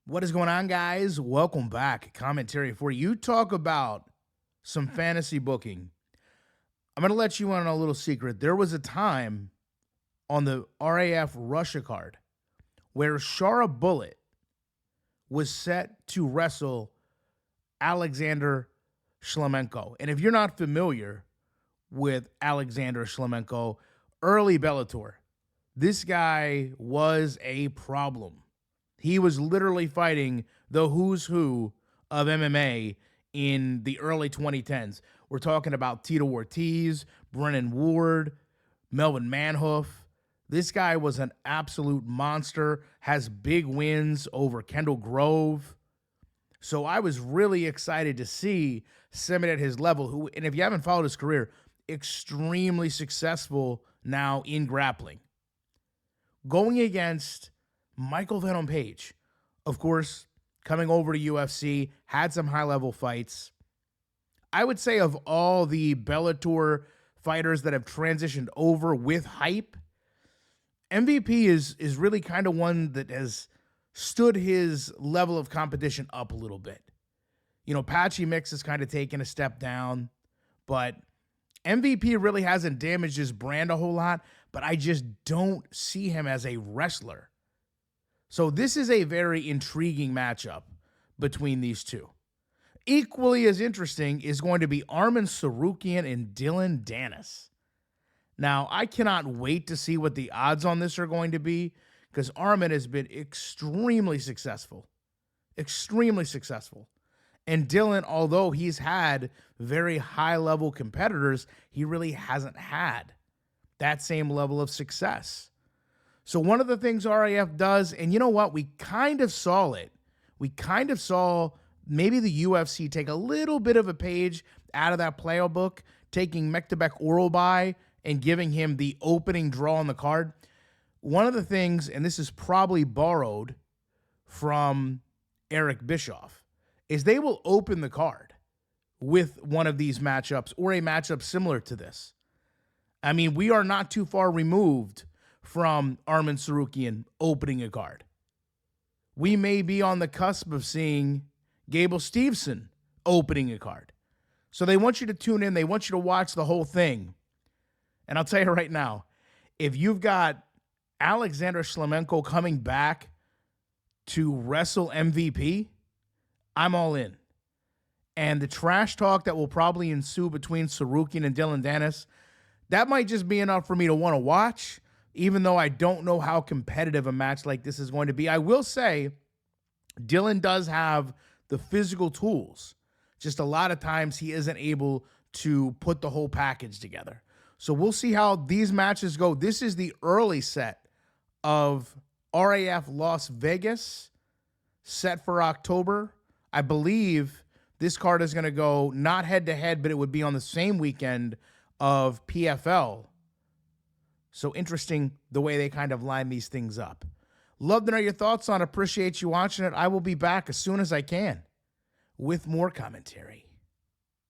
What is going on, guys? Welcome back. Commentary for you. Talk about some fantasy booking. I'm going to let you in on a little secret. There was a time on the RAF Russia card where Shara Bullet was set to wrestle Alexander Shlemenko. And if you're not familiar with Alexander Shlemenko, early Bellator, this guy was a problem. He was literally fighting the who's who of MMA in the early 2010s. We're talking about Tito Ortiz, Brennan Ward, Melvin Manhoef. This guy was an absolute monster, has big wins over Kendall Grove. So I was really excited to see somebody at his level who, and if you haven't followed his career, extremely successful now in grappling. Going against Michael Venom Page, of course, coming over to UFC, had some high-level fights. I would say of all the Bellator fighters that have transitioned over with hype, MVP is really kind of one that has stood his level of competition up a little bit. You know, Patchy Mix has kind of taken a step down, but MVP really hasn't damaged his brand a whole lot, but I just don't see him as a wrestler. So this is a very intriguing matchup between these two. Equally as interesting is going to be Arman Tsarukyan and Dillon Danis. Now, I cannot wait to see what the odds on this are going to be because Arman has been extremely successful. Extremely successful. And Dillon, although he's had very high-level competitors, he really hasn't had that same level of success. So one of the things RAF does, and you know what? We kind of saw it. We kind of saw maybe the UFC take a little bit of a page out of that playbook, taking Mektabek Oralbai and giving him the opening draw on the card. One of the things, and this is probably borrowed from Eric Bischoff, is they will open the card with one of these matchups or a matchup similar to this. I mean, we are not too far removed from Arman Tsarukyan opening a card. We may be on the cusp of seeing Gable Steveson opening a card. So they want you to tune in. They want you to watch the whole thing. And I'll tell you right now, if you've got Alexander Shlemenko coming back to wrestle MVP, I'm all in. And the trash talk that will probably ensue between Tsarukyan and Dillon Danis, that might just be enough for me to want to watch, even though I don't know how competitive a match like this is going to be. I will say Dillon does have the physical tools. Just a lot of times he isn't able to put the whole package together. So we'll see how these matches go. This is the early set of RAF Las Vegas, set for October. I believe this card is going to go not head-to-head, but it would be on the same weekend of PFL. So interesting the way they kind of line these things up. Love to know your thoughts on it. Appreciate you watching it. I will be back as soon as I can with more commentary.